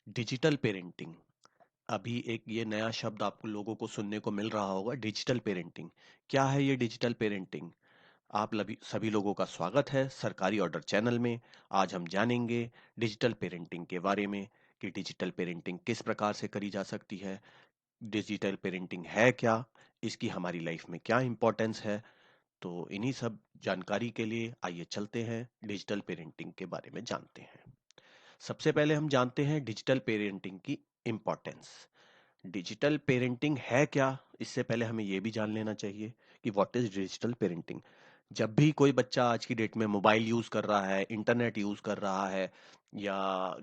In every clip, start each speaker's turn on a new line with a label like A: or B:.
A: Digital parenting. अभी एक ये नया शब्द आपको लोगों को सुनने को मिल रहा होगा, डिजिटल पेरेंटिंग। क्या है ये डिजिटल पेरेंटिंग? आप सभी लोगों का स्वागत है सरकारी ऑर्डर चैनल में। आज हम जानेंगे डिजिटल पेरेंटिंग के बारे में कि डिजिटल पेरेंटिंग किस प्रकार से करी जा सकती है, डिजिटल पेरेंटिंग है क्या, इसकी हमारी लाइफ में क्या इम्पोर्टेंस है। तो इन्हीं सब जानकारी के लिए आइए चलते हैं डिजिटल पेरेंटिंग के बारे में जानते हैं। सबसे पहले हम जानते हैं डिजिटल पेरेंटिंग की इम्पोर्टेंस। डिजिटल पेरेंटिंग है क्या? इससे पहले हमें यह भी जान लेना चाहिए कि व्हाट इज डिजिटल पेरेंटिंग। जब भी कोई बच्चा आज की डेट में मोबाइल यूज कर रहा है, इंटरनेट यूज कर रहा है, या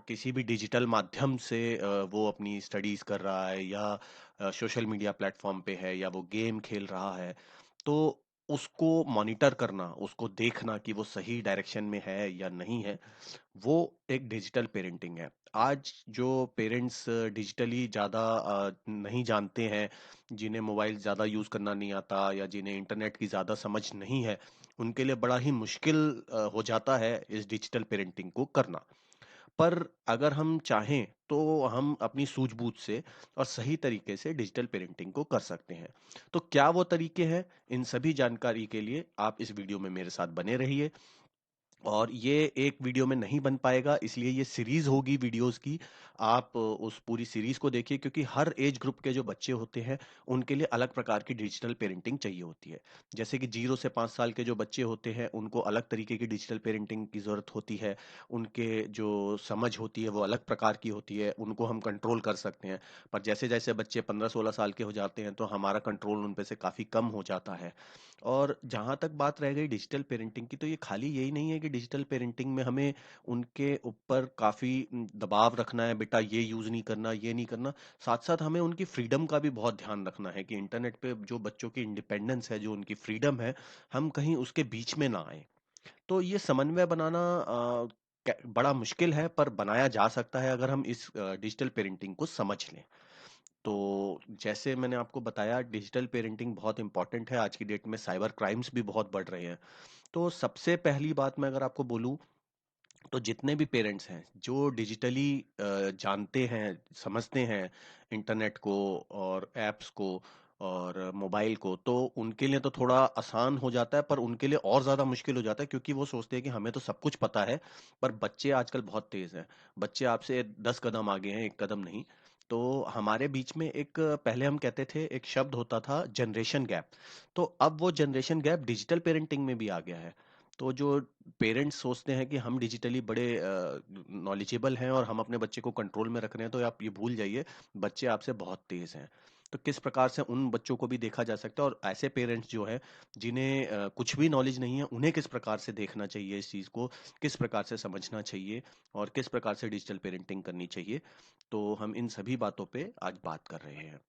A: किसी भी डिजिटल माध्यम से वो अपनी स्टडीज कर रहा है, या सोशल मीडिया प्लेटफॉर्म पे है, या वो गेम खेल रहा है, तो उसको मॉनिटर करना, उसको देखना कि वो सही डायरेक्शन में है या नहीं है, वो एक डिजिटल पेरेंटिंग है। आज जो पेरेंट्स डिजिटली ज़्यादा नहीं जानते हैं, जिन्हें मोबाइल ज़्यादा यूज़ करना नहीं आता या जिन्हें इंटरनेट की ज़्यादा समझ नहीं है, उनके लिए बड़ा ही मुश्किल हो जाता है इस डिजिटल पेरेंटिंग को करना। पर अगर हम चाहें तो हम अपनी सूझबूझ से और सही तरीके से डिजिटल पेरेंटिंग को कर सकते हैं। तो क्या वो तरीके हैं? इन सभी जानकारी के लिए आप इस वीडियो में मेरे साथ बने रहिए। और ये एक वीडियो में नहीं बन पाएगा, इसलिए ये सीरीज होगी वीडियोस की। आप उस पूरी सीरीज को देखिए, क्योंकि हर एज ग्रुप के जो बच्चे होते हैं उनके लिए अलग प्रकार की डिजिटल पेरेंटिंग चाहिए होती है। जैसे कि 0 से 5 साल के जो बच्चे होते हैं उनको अलग तरीके की डिजिटल पेरेंटिंग की जरूरत होती है। उनके जो समझ होती है वो अलग प्रकार की होती है, उनको हम कंट्रोल कर सकते हैं। पर जैसे जैसे बच्चे 15-16 साल के हो जाते हैं तो हमारा कंट्रोल उन पे से काफी कम हो जाता है। और जहाँ तक बात रह गई डिजिटल पेरेंटिंग की, तो ये खाली यही नहीं है कि डिजिटल पेरेंटिंग में हमें उनके ऊपर काफ़ी दबाव रखना है, बेटा ये यूज़ नहीं करना, ये नहीं करना। साथ साथ हमें उनकी फ्रीडम का भी बहुत ध्यान रखना है कि इंटरनेट पे जो बच्चों की इंडिपेंडेंस है, जो उनकी फ्रीडम है, हम कहीं उसके बीच में ना आए। तो ये समन्वय बनाना बड़ा मुश्किल है, पर बनाया जा सकता है अगर हम इस डिजिटल पेरेंटिंग को समझ लें। तो जैसे मैंने आपको बताया, डिजिटल पेरेंटिंग बहुत इंपॉर्टेंट है। आज की डेट में साइबर क्राइम्स भी बहुत बढ़ रहे हैं। तो सबसे पहली बात मैं अगर आपको बोलूं, तो जितने भी पेरेंट्स हैं जो डिजिटली जानते हैं, समझते हैं इंटरनेट को और एप्स को और मोबाइल को, तो उनके लिए तो थोड़ा आसान हो जाता है, पर उनके लिए और ज़्यादा मुश्किल हो जाता है, क्योंकि वो सोचते हैं कि हमें तो सब कुछ पता है। पर बच्चे आजकल बहुत तेज़ हैं। बच्चे आपसे 10 कदम आगे हैं, एक कदम नहीं। तो हमारे बीच में एक, पहले हम कहते थे, एक शब्द होता था जनरेशन गैप। तो अब वो जनरेशन गैप डिजिटल पेरेंटिंग में भी आ गया है। तो जो पेरेंट्स सोचते हैं कि हम डिजिटली बड़े नॉलेजेबल हैं और हम अपने बच्चे को कंट्रोल में रख रहे हैं, तो आप ये भूल जाइए, बच्चे आपसे बहुत तेज हैं। तो किस प्रकार से उन बच्चों को भी देखा जा सकता है, और ऐसे पेरेंट्स जो हैं जिन्हें कुछ भी नॉलेज नहीं है, उन्हें किस प्रकार से देखना चाहिए इस चीज़ को, किस प्रकार से समझना चाहिए और किस प्रकार से डिजिटल पेरेंटिंग करनी चाहिए। तो हम इन सभी बातों पे आज बात कर रहे हैं।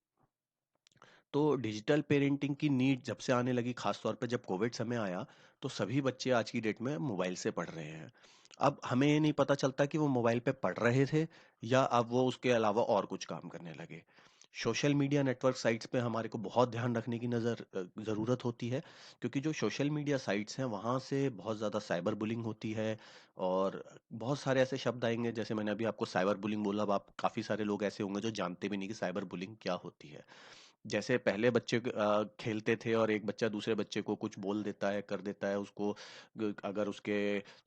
A: तो डिजिटल पेरेंटिंग की नीड जब से आने लगी, खास तौर पे जब कोविड समय आया, तो सभी बच्चे आज की डेट में मोबाइल से पढ़ रहे हैं। अब हमें ये नहीं पता चलता कि वो मोबाइल पे पढ़ रहे थे या अब वो उसके अलावा और कुछ काम करने लगे। सोशल मीडिया नेटवर्क साइट्स पे हमारे को बहुत ध्यान रखने की ज़रूरत होती है, क्योंकि जो सोशल मीडिया साइट्स हैं वहाँ से बहुत ज़्यादा साइबर बुलिंग होती है। और बहुत सारे ऐसे शब्द आएंगे, जैसे मैंने अभी आपको साइबर बुलिंग बोला, अब आप काफ़ी सारे लोग ऐसे होंगे जो जानते भी नहीं कि साइबर बुलिंग क्या होती है। जैसे पहले बच्चे खेलते थे और एक बच्चा दूसरे बच्चे को कुछ बोल देता है, कर देता है उसको, अगर उसके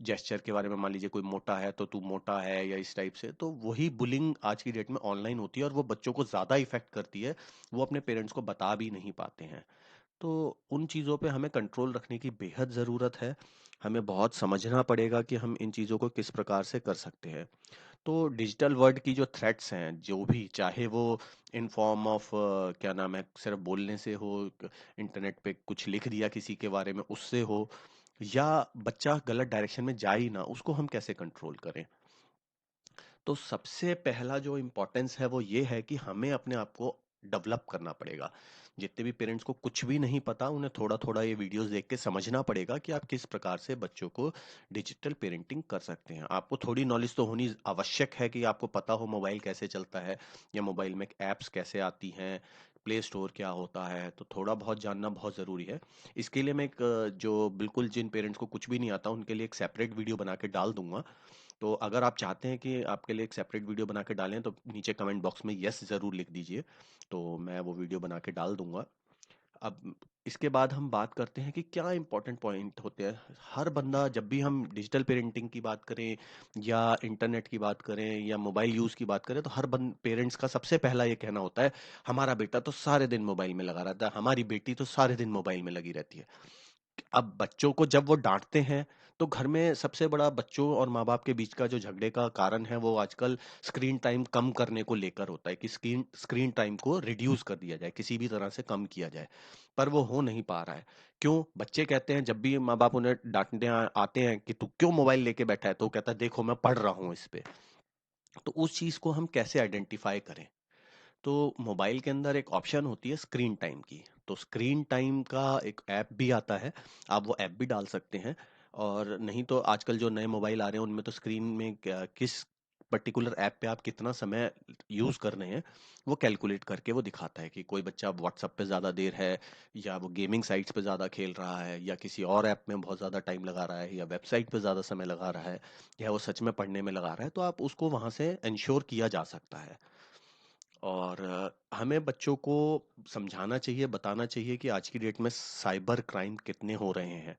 A: जेस्चर के बारे में मान लीजिए कोई मोटा है तो तू मोटा है, या इस टाइप से, तो वही बुलिंग आज की डेट में ऑनलाइन होती है और वो बच्चों को ज़्यादा इफेक्ट करती है। वो अपने पेरेंट्स को बता भी नहीं पाते हैं। तो उन चीज़ों पे हमें कंट्रोल रखने की बेहद ज़रूरत है। हमें बहुत समझना पड़ेगा कि हम इन चीज़ों को किस प्रकार से कर सकते हैं। तो डिजिटल वर्ल्ड की जो थ्रेट्स हैं, जो भी, चाहे वो इन फॉर्म ऑफ क्या नाम है, सिर्फ बोलने से हो, इंटरनेट पे कुछ लिख दिया किसी के बारे में उससे हो, या बच्चा गलत डायरेक्शन में जा ही ना, उसको हम कैसे कंट्रोल करें। तो सबसे पहला जो इम्पोर्टेंस है वो ये है कि हमें अपने आप को डेवलप करना पड़ेगा। जितने भी पेरेंट्स को कुछ भी नहीं पता, उन्हें थोड़ा थोड़ा ये वीडियोस देख के समझना पड़ेगा कि आप किस प्रकार से बच्चों को डिजिटल पेरेंटिंग कर सकते हैं। आपको थोड़ी नॉलेज तो होनी आवश्यक है कि आपको पता हो मोबाइल कैसे चलता है, या मोबाइल में ऐप्स कैसे आती हैं, प्ले स्टोर क्या होता है, तो थोड़ा बहुत जानना बहुत ज़रूरी है। इसके लिए मैं एक जो बिल्कुल जिन पेरेंट्स को कुछ भी नहीं आता उनके लिए एक सेपरेट वीडियो बना के डाल दूंगा। तो अगर आप चाहते हैं कि आपके लिए एक सेपरेट वीडियो बना के डालें तो नीचे कमेंट बॉक्स में यस ज़रूर लिख दीजिए, तो मैं वो वीडियो बना के डाल दूंगा। अब इसके बाद हम बात करते हैं कि क्या इंपॉर्टेंट पॉइंट होते हैं। हर बंदा, जब भी हम डिजिटल पेरेंटिंग की बात करें या इंटरनेट की बात करें या मोबाइल यूज़ की बात करें, तो हर पेरेंट्स का सबसे पहला ये कहना होता है, हमारा बेटा तो सारे दिन मोबाइल में लगा रहता है, हमारी बेटी तो सारे दिन मोबाइल में लगी रहती है। अब बच्चों को जब वो डांटते हैं, तो घर में सबसे बड़ा बच्चों और माँ बाप के बीच का जो झगड़े का कारण है वो आजकल स्क्रीन टाइम कम करने को लेकर होता है, कि स्क्रीन स्क्रीन टाइम को रिड्यूस कर दिया जाए, किसी भी तरह से कम किया जाए। पर वो हो नहीं पा रहा है। क्यों? बच्चे कहते हैं, जब भी माँ बाप उन्हें डांटने आते हैं कि तू क्यों मोबाइल लेके बैठा है, तो वो कहता है देखो मैं पढ़ रहा हूँ इस पे। तो उस चीज को हम कैसे आइडेंटिफाई करें? तो मोबाइल के अंदर एक ऑप्शन होती है स्क्रीन टाइम की। तो स्क्रीन टाइम का एक ऐप भी आता है, आप वो ऐप भी डाल सकते हैं। और नहीं तो आजकल जो नए मोबाइल आ रहे हैं उनमें तो स्क्रीन में किस पर्टिकुलर ऐप पे आप कितना समय यूज कर रहे हैं, वो कैलकुलेट करके वो दिखाता है कि कोई बच्चा व्हाट्सएप पे ज़्यादा देर है, या वो गेमिंग साइट्स पे ज़्यादा खेल रहा है, या किसी और ऐप में बहुत ज़्यादा टाइम लगा रहा है, या वेबसाइट पे ज़्यादा समय लगा रहा है, या वो सच में पढ़ने में लगा रहा है। तो आप उसको वहाँ से इंश्योर किया जा सकता है। और हमें बच्चों को समझाना चाहिए, बताना चाहिए कि आज की डेट में साइबर क्राइम कितने हो रहे हैं,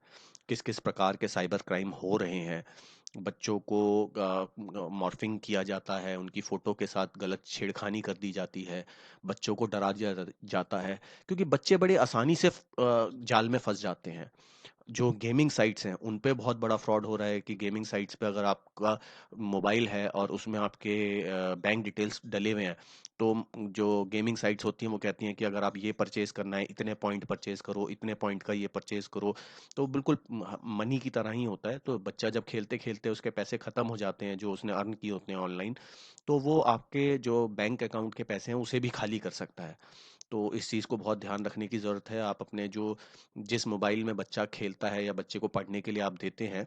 A: किस किस प्रकार के साइबर क्राइम हो रहे हैं। बच्चों को मॉर्फिंग किया जाता है, उनकी फोटो के साथ गलत छेड़खानी कर दी जाती है, बच्चों को डरा दिया जाता है, क्योंकि बच्चे बड़े आसानी से जाल में फंस जाते हैं। जो गेमिंग साइट्स हैं उन पे बहुत बड़ा फ्रॉड हो रहा है, कि गेमिंग साइट्स पे अगर आपका मोबाइल है और उसमें आपके बैंक डिटेल्स डले हुए हैं, तो जो गेमिंग साइट्स होती हैं वो कहती हैं कि अगर आप ये परचेज करना है, इतने पॉइंट परचेज करो, इतने पॉइंट का ये परचेज करो। तो बिल्कुल मनी की तरह ही होता है। तो बच्चा जब खेलते खेलते उसके पैसे खत्म हो जाते हैं जो उसने अर्न किए होते हैं ऑनलाइन, तो वो आपके जो बैंक अकाउंट के पैसे हैं उसे भी खाली कर सकता है। तो इस चीज़ को बहुत ध्यान रखने की ज़रूरत है। आप अपने जो जिस मोबाइल में बच्चा खेलता है या बच्चे को पढ़ने के लिए आप देते हैं,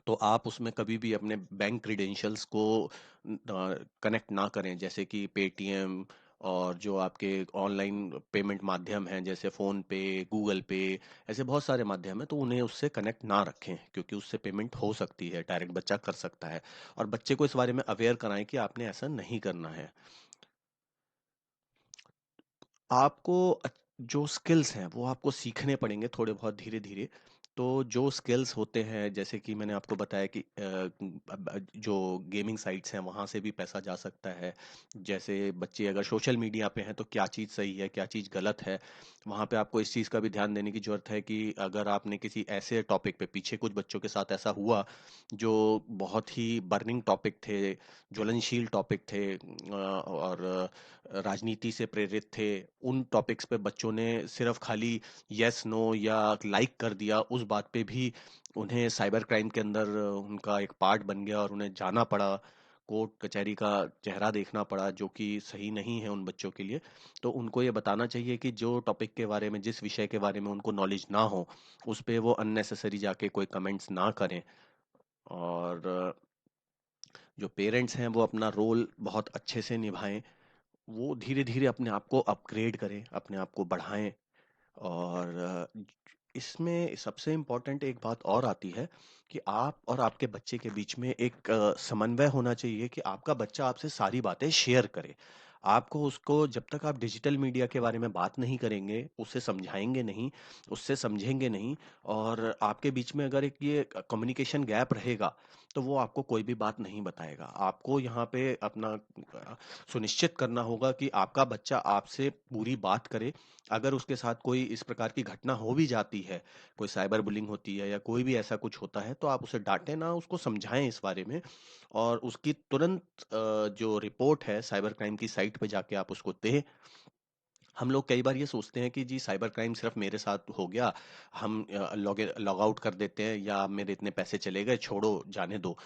A: तो आप उसमें कभी भी अपने बैंक क्रीडेंशियल्स को कनेक्ट ना करें, जैसे कि पेटीएम, और जो आपके ऑनलाइन पेमेंट माध्यम हैं जैसे फ़ोन पे, गूगल पे, ऐसे बहुत सारे माध्यम हैं, तो उन्हें उससे कनेक्ट ना रखें, क्योंकि उससे पेमेंट हो सकती है, डायरेक्ट बच्चा कर सकता है। और बच्चे को इस बारे में अवेयर कराएं कि आपने ऐसा नहीं करना है। आपको जो स्किल्स हैं वो आपको सीखने पड़ेंगे थोड़े बहुत धीरे धीरे। तो जो स्किल्स होते हैं, जैसे कि मैंने आपको बताया कि जो गेमिंग साइट्स हैं वहाँ से भी पैसा जा सकता है। जैसे बच्चे अगर सोशल मीडिया पे हैं तो क्या चीज़ सही है, क्या चीज़ गलत है, वहाँ पे आपको इस चीज़ का भी ध्यान देने की ज़रूरत है कि अगर आपने किसी ऐसे टॉपिक पे, पीछे कुछ बच्चों के साथ ऐसा हुआ जो बहुत ही बर्निंग टॉपिक थे, ज्वलनशील टॉपिक थे, और राजनीति से प्रेरित थे, उन टॉपिक्स पे बच्चों ने सिर्फ खाली यस नो या लाइक कर दिया, उस बात पे भी उन्हें साइबर क्राइम के अंदर उनका एक पार्ट बन गया और उन्हें जाना पड़ा, कोर्ट कचहरी का चेहरा देखना पड़ा, जो कि सही नहीं है उन बच्चों के लिए। तो उनको ये बताना चाहिए कि जो टॉपिक के बारे में, जिस विषय के बारे में उनको नॉलेज ना हो, उस पे वो अननेसेसरी जाके कोई कमेंट्स ना करें। और जो पेरेंट्स हैं वो अपना रोल बहुत अच्छे से निभाएं, वो धीरे धीरे अपने आप को अपग्रेड करें, अपने आप को बढ़ाएं। और इसमें सबसे इम्पोर्टेंट एक बात और आती है कि आप और आपके बच्चे के बीच में एक समन्वय होना चाहिए, कि आपका बच्चा आपसे सारी बातें शेयर करे। आपको उसको, जब तक आप डिजिटल मीडिया के बारे में बात नहीं करेंगे, उसे समझाएंगे नहीं, उससे समझेंगे नहीं, और आपके बीच में अगर एक ये कम्युनिकेशन गैप रहेगा, तो वो आपको कोई भी बात नहीं बताएगा। आपको यहाँ पे अपना सुनिश्चित करना होगा कि आपका बच्चा आपसे पूरी बात करे। अगर उसके साथ कोई इस प्रकार की घटना हो भी जाती है, कोई साइबर बुलिंग होती है या कोई भी ऐसा कुछ होता है, तो आप उसे डांटें ना, उसको समझाएं इस बारे में। और उसकी तुरंत जो रिपोर्ट है साइबर क्राइम की साइट पे जाके आप उसको दें। हम लोग कई बार ये सोचते हैं कि जी साइबर क्राइम सिर्फ मेरे साथ हो गया, हम लॉग आउट कर देते हैं, या मेरे इतने पैसे चले गए, छोड़ो जाने दो।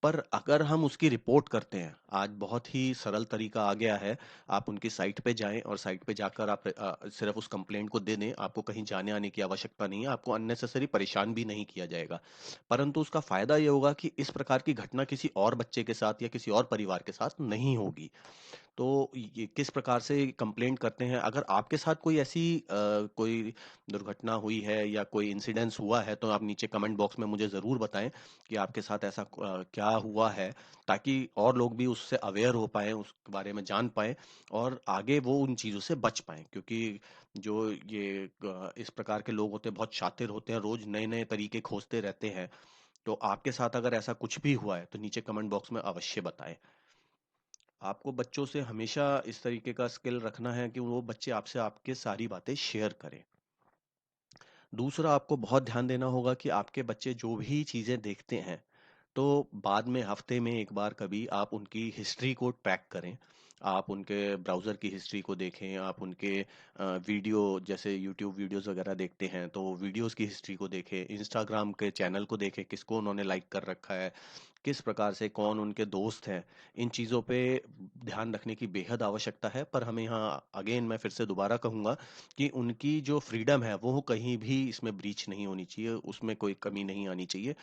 A: पर अगर हम उसकी रिपोर्ट करते हैं, आज बहुत ही सरल तरीका आ गया है। आप उनकी साइट पे जाएं और साइट पे जाकर आप सिर्फ उस कंप्लेंट को दे दें, आपको कहीं जाने आने की आवश्यकता नहीं है, आपको अननेसेसरी परेशान भी नहीं किया जाएगा। परंतु उसका फायदा ये होगा कि इस प्रकार की घटना किसी और बच्चे के साथ या किसी और परिवार के साथ नहीं होगी। तो ये किस प्रकार से कंप्लेंट करते हैं? अगर आपके साथ कोई ऐसी कोई दुर्घटना हुई है या कोई इंसिडेंस हुआ है तो आप नीचे कमेंट बॉक्स में मुझे ज़रूर बताएं कि आपके साथ ऐसा क्या हुआ है, ताकि और लोग भी उससे अवेयर हो पाएं, उस बारे में जान पाएं और आगे वो उन चीज़ों से बच पाएं। क्योंकि जो ये इस प्रकार के लोग होते हैं बहुत शातिर होते हैं, रोज नए नए तरीके खोजते रहते हैं। तो आपके साथ अगर ऐसा कुछ भी हुआ है तो नीचे कमेंट बॉक्स में अवश्य बताएं। आपको बच्चों से हमेशा इस तरीके का स्किल रखना है कि वो बच्चे आपसे आपके सारी बातें शेयर करें। दूसरा, आपको बहुत ध्यान देना होगा कि आपके बच्चे जो भी चीज़ें देखते हैं, तो बाद में हफ्ते में एक बार कभी आप उनकी हिस्ट्री को ट्रैक करें। आप उनके ब्राउज़र की हिस्ट्री को देखें, आप उनके वीडियो जैसे यूट्यूब वीडियोस वगैरह देखते हैं तो वीडियोस की हिस्ट्री को देखें, इंस्टाग्राम के चैनल को देखें, किसको उन्होंने लाइक कर रखा है, किस प्रकार से कौन उनके दोस्त हैं। इन चीज़ों पे ध्यान रखने की बेहद आवश्यकता है, पर हमें यहाँ अगेन मैं फिर से दोबारा कहूँगा कि उनकी जो फ्रीडम है वो कहीं भी इसमें ब्रीच नहीं होनी चाहिए, उसमें कोई कमी नहीं आनी चाहिए।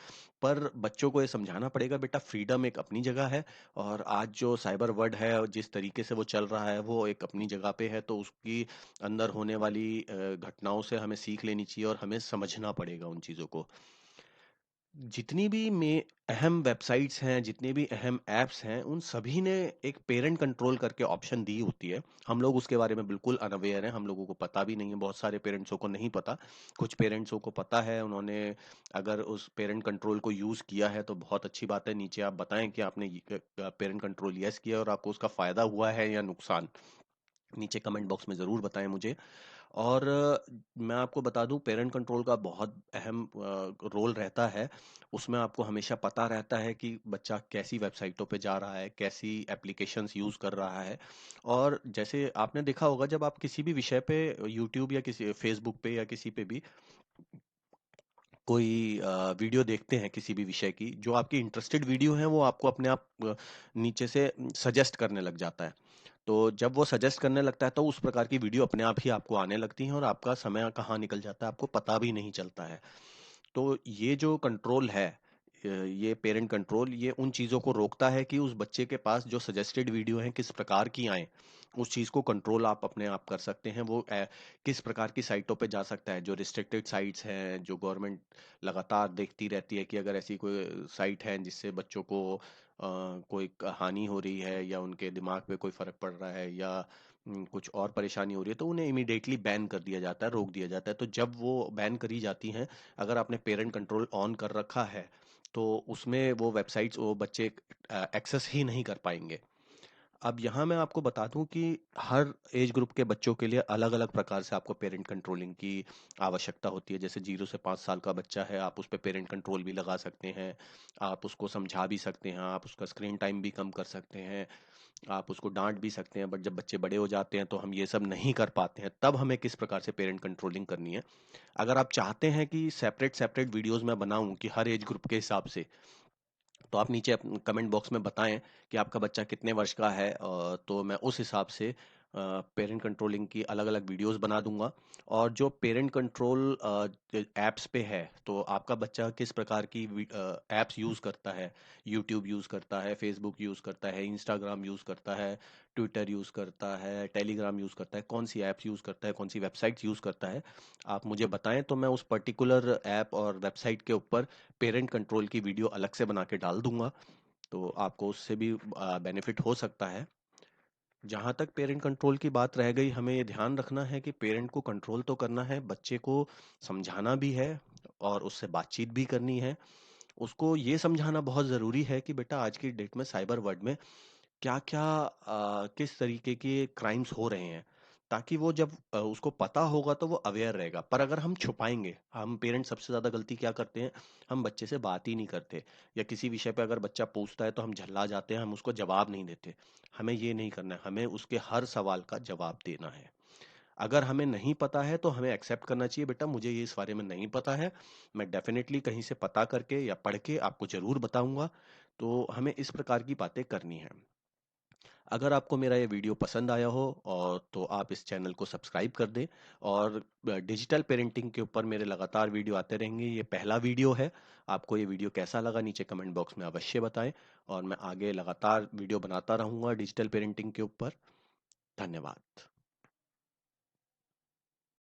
A: पर बच्चों को ये समझाना पड़ेगा, बेटा फ्रीडम एक अपनी जगह है और आज जो साइबर वर्ल्ड है और जिस तरीके से वो चल रहा है वो एक अपनी जगह पे है, तो उसकी अंदर होने वाली घटनाओं से हमें सीख लेनी चाहिए और हमें समझना पड़ेगा उन चीज़ों को। जितनी भी में अहम वेबसाइट्स हैं, जितने भी अहम ऐप्स हैं, उन सभी ने एक पेरेंट कंट्रोल करके ऑप्शन दी होती है। हम लोग उसके बारे में बिल्कुल अनअवेयर हैं, हम लोगों को पता भी नहीं है, बहुत सारे पेरेंट्सों को नहीं पता। कुछ पेरेंट्सों को पता है, उन्होंने अगर उस पेरेंट कंट्रोल को यूज़ किया है तो बहुत अच्छी बात है। नीचे आप बताएं कि आपने पेरेंट कंट्रोल यस किया और आपको उसका फ़ायदा हुआ है या नुकसान। नीचे कमेंट बॉक्स में ज़रूर बताएं मुझे। और मैं आपको बता दूं, पेरेंट कंट्रोल का बहुत अहम रोल रहता है। उसमें आपको हमेशा पता रहता है कि बच्चा कैसी वेबसाइटों पे जा रहा है, कैसी एप्लीकेशंस यूज़ कर रहा है। और जैसे आपने देखा होगा, जब आप किसी भी विषय पे यूट्यूब या किसी फेसबुक पे या किसी पे भी कोई वीडियो देखते हैं किसी भी विषय की, जो आपकी इंटरेस्टेड वीडियो है वो आपको अपने आप नीचे से सजेस्ट करने लग जाता है। तो जब वो सजेस्ट करने लगता है तो उस प्रकार की वीडियो अपने आप ही आपको आने लगती हैं और आपका समय कहाँ निकल जाता है आपको पता भी नहीं चलता है। तो ये जो कंट्रोल है, ये पेरेंट कंट्रोल, ये उन चीज़ों को रोकता है कि उस बच्चे के पास जो सजेस्टेड वीडियो हैं किस प्रकार की आए। उस चीज़ को कंट्रोल आप अपने आप कर सकते हैं। वो किस प्रकार की साइटों पे जा सकता है, जो रिस्ट्रिक्टेड साइट्स हैं, जो गवर्नमेंट लगातार देखती रहती है कि अगर ऐसी कोई साइट है जिससे बच्चों को कोई हानि हो रही है या उनके दिमाग पे कोई फर्क पड़ रहा है या कुछ और परेशानी हो रही है, तो उन्हें इमीडिएटली बैन कर दिया जाता है, रोक दिया जाता है। तो जब वो बैन करी जाती हैं, अगर आपने पेरेंट कंट्रोल ऑन कर रखा है तो उसमें वो वेबसाइट्स वो बच्चे एक्सेस ही नहीं कर पाएंगे। अब यहाँ मैं आपको बता दूं कि हर एज ग्रुप के बच्चों के लिए अलग अलग प्रकार से आपको पेरेंट कंट्रोलिंग की आवश्यकता होती है। जैसे 0 से 5 साल का बच्चा है, आप उस पर पेरेंट कंट्रोल भी लगा सकते हैं, आप उसको समझा भी सकते हैं, आप उसका स्क्रीन टाइम भी कम कर सकते हैं, आप उसको डांट भी सकते हैं। बट जब बच्चे बड़े हो जाते हैं तो हम ये सब नहीं कर पाते हैं, तब हमें किस प्रकार से पेरेंट कंट्रोलिंग करनी है। अगर आप चाहते हैं कि सेपरेट सेपरेट वीडियोस मैं बनाऊं कि हर एज ग्रुप के हिसाब से, तो आप नीचे कमेंट बॉक्स में बताएं कि आपका बच्चा कितने वर्ष का है, तो मैं उस हिसाब से पेरेंट कंट्रोलिंग की अलग अलग वीडियोस बना दूंगा। और जो पेरेंट कंट्रोल ऐप्स पे है, तो आपका बच्चा किस प्रकार की ऐप्स यूज़ करता है, यूट्यूब यूज़ करता है, फेसबुक यूज़ करता है, इंस्टाग्राम यूज़ करता है, ट्विटर यूज़ करता है, टेलीग्राम यूज़ करता है, कौन सी ऐप्स यूज़ करता है, कौन सी वेबसाइट्स यूज़ करता है, आप मुझे बताएं तो मैं उस पर्टिकुलर ऐप और वेबसाइट के ऊपर पेरेंट कंट्रोल की वीडियो अलग से बना के डाल दूंगा। तो आपको उससे भी बेनिफिट हो सकता है। जहाँ तक पेरेंट कंट्रोल की बात रह गई, हमें ये ध्यान रखना है कि पेरेंट को कंट्रोल तो करना है, बच्चे को समझाना भी है और उससे बातचीत भी करनी है। उसको ये समझाना बहुत ज़रूरी है कि बेटा आज की डेट में साइबर वर्ल्ड में क्या-क्या किस तरीके के क्राइम्स हो रहे हैं, ताकि वो जब उसको पता होगा तो वो अवेयर रहेगा। पर अगर हम छुपाएँगे, हम पेरेंट्स सबसे ज़्यादा गलती क्या करते हैं, हम बच्चे से बात ही नहीं करते या किसी विषय पे अगर बच्चा पूछता है तो हम झल्ला जाते हैं, हम उसको जवाब नहीं देते। हमें ये नहीं करना है, हमें उसके हर सवाल का जवाब देना है। अगर हमें नहीं पता है तो हमें एक्सेप्ट करना चाहिए, बेटा मुझे ये इस बारे में नहीं पता है, मैं डेफ़िनेटली कहीं से पता करके या पढ़ के आपको ज़रूर बताऊँगा। तो हमें इस प्रकार की बातें करनी हैं। अगर आपको मेरा ये वीडियो पसंद आया हो और तो आप इस चैनल को सब्सक्राइब कर दें। और डिजिटल पेरेंटिंग के ऊपर मेरे लगातार वीडियो आते रहेंगे। ये पहला वीडियो है। आपको ये वीडियो कैसा लगा नीचे कमेंट बॉक्स में अवश्य बताएं। और मैं आगे लगातार वीडियो बनाता रहूंगा डिजिटल पेरेंटिंग के ऊपर। धन्यवाद।